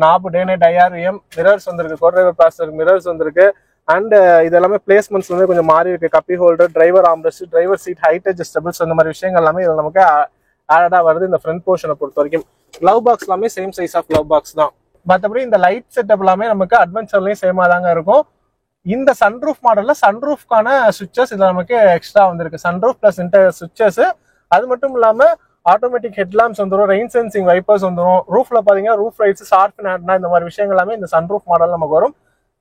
knob, day night IRVM, mirrors வந்திருக்கு, கோ டிரைவர் பாசஞ்சர் மிரர்ஸ் வந்திருக்கு. அண்ட் இது எல்லாமே பிளேஸ்மெண்ட்ஸ் வந்து கொஞ்சம் மாறி இருக்கு. Cup holder, driver armrest, driver seat, height adjustables, அந்த மாதிரி விஷயங்கள் எல்லாமே இதில் நமக்கு ஆடா வருது. இந்த ஃப்ரண்ட் போர்ஷனை பொறுத்த வரைக்கும் க்ளவ் பாக்ஸ் எல்லாமே same size of glove box தான். மற்றபடி இந்த லைட் செட்டப் எல்லாமே நமக்கு அட்வென்ச்சர்லயும் சேமா தாங்க இருக்கும். இந்த சன்ரூஃப் மாடல்ல சன்ரூஃப்கான சுவிச்சஸ் இதுல நமக்கு எக்ஸ்ட்ரா வந்திருக்கு. Sunroof plus inter switches. அது மட்டும் இல்லாம ஆட்டோமேட்டிக் ஹெட்லாம்ப்ஸ் வந்துடும், ரெயின் சென்சிங் வைப்பர்ஸ் வந்துடும். ரூஃப்ல பாத்தீங்கன்னா ரூஃப் லைட்ஸ், ஷார்ப் ஆண்டனா, இந்த மாதிரி விஷயங்கள் எல்லாமே இந்த சன்ரூஃப் மாடல் நமக்கு வரும்.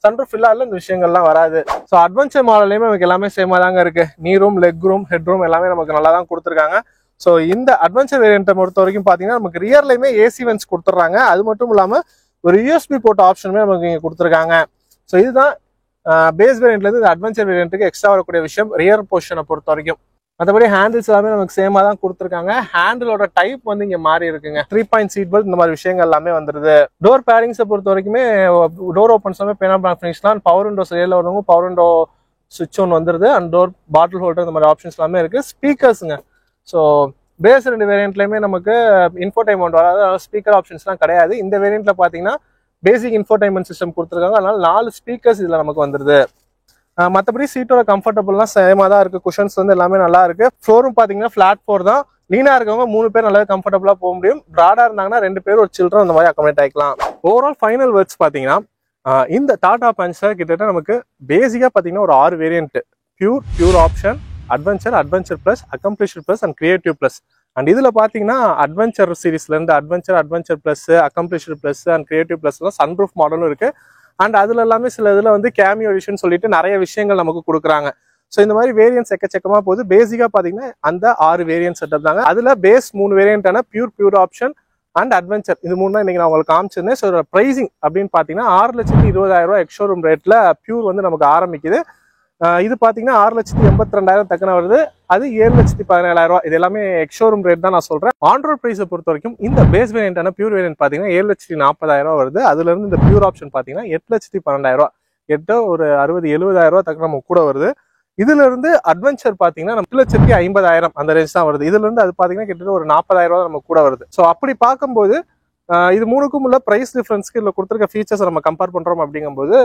சன்ரூஃப் இல்லாத இந்த விஷயங்கள்லாம் வராது. ஸோ அட்வென்ச்சர் மாடல்லையுமே நமக்கு எல்லாமே சேமா தாங்க இருக்கு. நீ room, leg room, head room எல்லாமே நமக்கு நல்லா தான் கொடுத்துருக்காங்க. ஸோ இந்த அட்வென்ச்சர் வேரியன்ட்டை பொறுத்த வரைக்கும் பாத்தீங்கன்னா நமக்கு ரியர்லையுமே ஏசி வென்ட்ஸ் கொடுத்துட்றாங்க. அது மட்டும் இல்லாம ஒரு யூஎஸ்பி போர்ட் ஆப்ஷனுமே நமக்கு இங்கே கொடுத்துருக்காங்க. ஸோ இதுதான் பேஸ் வேரியன்ட்ல இருந்து அட்வென்ச்சர் வேரியன்ட்டுக்கு எக்ஸ்ட்ரா வரக்கூடிய விஷயம் ரியர் பொசிஷனை பொறுத்த வரைக்கும். மற்றபடி ஹேண்டில்ஸ் எல்லாமே நமக்கு சேமா தான் கொடுத்துருக்காங்க. ஹேண்டிலோட டைப் வந்து இங்கே மாறி இருக்குங்க. 3 பாயிண்ட் சீட் பெல்ட், இந்த மாதிரி விஷயங்கள் எல்லாமே வந்துருது. டோர் பேடிங்ஸை பொறுத்த வரைக்குமே டோர் ஓப்பன்ஸ் எல்லாமே பேனா பிளாக் ஃபினிஷ் தான். பவர் விண்டோ சரியில் வரவங்க பவர் விண்டோ சுவிட்ச் ஒன்று வந்துருது. அண்ட் டோர் பாட்டில் ஹோல்டர், இந்த மாதிரி ஆப்ஷன்ஸ் எல்லாமே இருக்கு. ஸ்பீக்கர்ஸுங்க, ஸோ பேஸ் 2 வேரியன்ட்லயுமே நமக்கு இன்ஃபோடைன்மெண்ட் வராது, ஸ்பீக்கர் ஆப்ஷன்ஸ்லாம் கிடையாது. இந்த வேரியன்ட்ல பாத்தீங்கன்னா பேசிக் இன்ஃபோடைன்மெண்ட் சிஸ்டம் கொடுத்துருக்காங்க. அதனால 4 ஸ்பீக்கர்ஸ் இதுல நமக்கு வந்துருது. மற்றபடி சீட்டோட கம்ஃபர்டபுள்லாம் சேமா தான் இருக்கு. குஷன்ஸ் வந்து எல்லாமே நல்லா இருக்கு. ஃப்ளோரும் பாத்தீங்கன்னா ஃபிளாட் ஃப்ளோர் தான். லீனா இருக்கவங்க 3 பேர் நல்லாவே கம்ஃபர்டபுளா போக முடியும். ப்ராடா இருந்தாங்கன்னா 2 பேர் ஒரு சில்ட்ரன் அந்த மாதிரி அக்காமடேட் ஆகிக்கலாம். ஓவரால் ஃபைனல் வேர்ட்ஸ் பாத்தீங்கன்னா இந்த டாடா பஞ்சர் கிட்டத்தட்ட நமக்கு பேசிக்கா பாத்தீங்கன்னா ஒரு 6 variant: pure option, adventure plus, accomplished plus and creative plus. And இதுல பாத்தீங்கன்னா அட்வென்ச்சர் சீரீஸ்ல இருந்து adventure plus, accomplished plus and creative plus sunroof மாடலும் இருக்கு. அண்ட் அதுல எல்லாமே சில இதுல வந்து கேமியோ எடிஷன் சொல்லிட்டு நிறைய விஷயங்கள் நமக்கு கொடுக்குறாங்க. ஸோ இந்த மாதிரி வேரியன்ஸ் எக்கச்சக்கமா போகுது. பேசிக்கா பாத்தீங்கன்னா அந்த 6 வேரியன்ட் செட்டப் தாங்க. அதுல பேஸ் 3 வேரியன்டான பியூர் ஆப்ஷன் அண்ட் அட்வென்ச்சர் இது 3 தான் இன்னைக்கு நான் உங்களுக்கு காமிச்சிருந்தேன். ஸோ பிரைசிங் அப்படின்னு பாத்தீங்கன்னா 6,20,000 எக்ஸ்ஷோரூம் ரேட்ல பியூர் வந்து நமக்கு ஆரம்பிக்குது. இது பாத்தீங்கன்னா 6,82,000 தக்கன வருது. அது 7,17,000. இது எல்லாமே எக்ஸ்ஷோரூம் ரேட் தான் நான் சொல்றேன். ஆன் ரோட் பிரைஸை பொறுத்த வரைக்கும் இந்த பேஸ் வேரியன்டான பியூர் வேரியன்ட் பாத்தீங்கன்னா 7,40,000 வருது. அதுல இருந்து இந்த பியூர் ஆப்ஷன் பாத்தீங்கன்னா 8,12,000, கிட்ட ஒரு 60,70,000 தக்க நம்ம கூட வருது. இதுல இருந்து அட்வென்ச்சர் பாத்தீங்கன்னா 8,50,000 அந்த ரேஞ்ச் தான் வருது. இதுல இருந்து அது பாத்தீங்கன்னா கிட்டத்தட்ட ஒரு 40,000 நம்ம கூட வருது. ஸோ அப்படி பார்க்கும்போது இது மூணுக்கும் உள்ள பிரைஸ் டிஃபரன்ஸ்க்கு இதுல கொடுத்துருக்க ஃபீச்சர்ஸ் நம்ம கம்பேர் பண்றோம் அப்படிங்கும்போது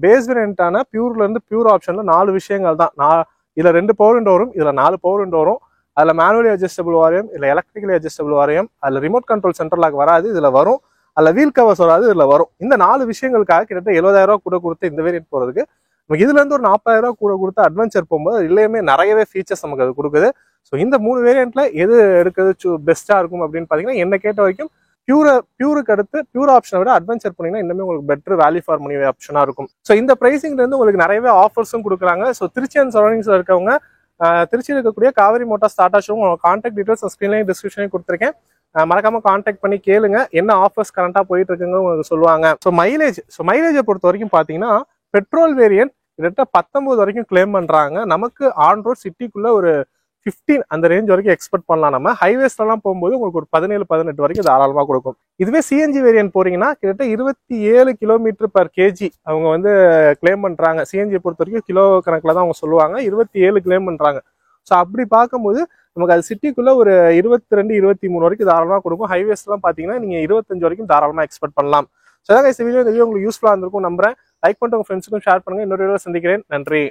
பேஸ் வேரியன்டான பியூர்ல இருந்து பியூர் ஆப்ஷன்ல 4 விஷயங்கள் தான். இதுல 2 பவர் விண்டோ வரும், இதுல 4 பவர் விண்டோ வரும். அதுல மேனுவலி அட்ஜஸ்டபிள் வாரியம், இல்ல எலக்ட்ரிக்கலி அட்ஜஸ்டபிள் வாரியம், அதுல ரிமோட் கண்ட்ரோல் சென்ட்ரல் லாக் வராது, இதுல வரும். அதுல வீல் கவர்ஸ் வராது, இதுல வரும். இந்த 4 விஷயங்களுக்காக கிட்டத்தட்ட 70,000 கூட கொடுத்து இந்த வேரியன்ட் போறதுக்கு நமக்கு இதுல இருந்து ஒரு 40,000 கூட கொடுத்து அட்வென்ச்சர் போகும்போது இல்லையுமே நிறையவே ஃபீச்சர்ஸ் நமக்கு அது கொடுக்குது. ஸோ இந்த 3 வேரியன்ட்ல எது எடுக்கிறது பெஸ்டா இருக்கும் அப்படின்னு பாத்தீங்கன்னா என்ன கேட்ட வரைக்கும் பியூருக்கு அடுத்து பியூர் ஆப்ஷனை விட அட்வென்ச்சர் பண்ணீங்கன்னா இன்னுமே உங்களுக்கு பெட்டர் வேல்யூ ஃபார் மணி ஆப்ஷனா இருக்கும். ஸோ இந்த பிரைசிங்ல இருந்து உங்களுக்கு நிறையவே ஆஃபர்ஸும் கொடுக்குறாங்க. ஸோ திருச்சி அண்ட் சரௌண்டிங்ஸ்ல இருக்கவங்க திருச்சியில் இருக்கக்கூடிய காவேரி மோட்டார்ஸ் டாடா ஷோவும் கான்டாக்ட் டீடைல்ஸ் ஸ்கிரீன்லையும் டிஸ்கிரிப்ஷனையும் கொடுத்துருக்கேன். மறக்காம கான்டாக்ட் பண்ணி கேளுங்க என்ன ஆஃபர்ஸ் கரண்டா போயிட்டு இருக்குங்க உங்களுக்கு சொல்லுவாங்க. ஸோ மைலேஜை பொறுத்த வரைக்கும் பாத்தீங்கன்னா பெட்ரோல் வேரியன்ட் கிட்டத்தட்ட 19 வரைக்கும் கிளைம் பண்றாங்க. நமக்கு ஆன் ரோட் சிட்டிக்குள்ள ஒரு 15 அந்த ரேஞ்ச் வரைக்கும் எக்ஸ்பெக்ட் பண்ணலாம். நம்ம ஹைவேஸ்லாம் போகும்போது உங்களுக்கு ஒரு 17-18 வரைக்கும் தாராளமா கொடுக்கும். இதுவே சிஎன்ஜி வேரியன்ட் போறீங்கன்னா கிட்டத்தட்ட 27 கிலோமீட்டர் பர் கேஜி அவங்க வந்து கிளைம் பண்றாங்க. சிஎன்ஜி பொறுத்த வரைக்கும் கிலோ கணக்குல தான் அவங்க சொல்லுவாங்க. 27 கிளைம் பண்றாங்க. ஸோ அப்படி பார்க்கும்போது நமக்கு அது சிட்டிக்குள்ள ஒரு 22-23 வரைக்கும் தாராளமா கொடுக்கும். ஹைவேஸ்லாம் பாத்தீங்கன்னா நீங்க 25 வரைக்கும் தாராளமா எக்ஸ்பெக்ட் பண்ணலாம். ஸோ அதான் இந்த வீடியோ உங்களுக்கு யூஸ்ஃபுல்லா இருந்திருக்கும் நம்புறேன். லைக் பண்ணிட்டு உங்க ஃப்ரெண்ட்ஸுக்கும் ஷேர் பண்ணுங்க. இன்னொரு வீடியோல சந்திக்கிறேன். நன்றி.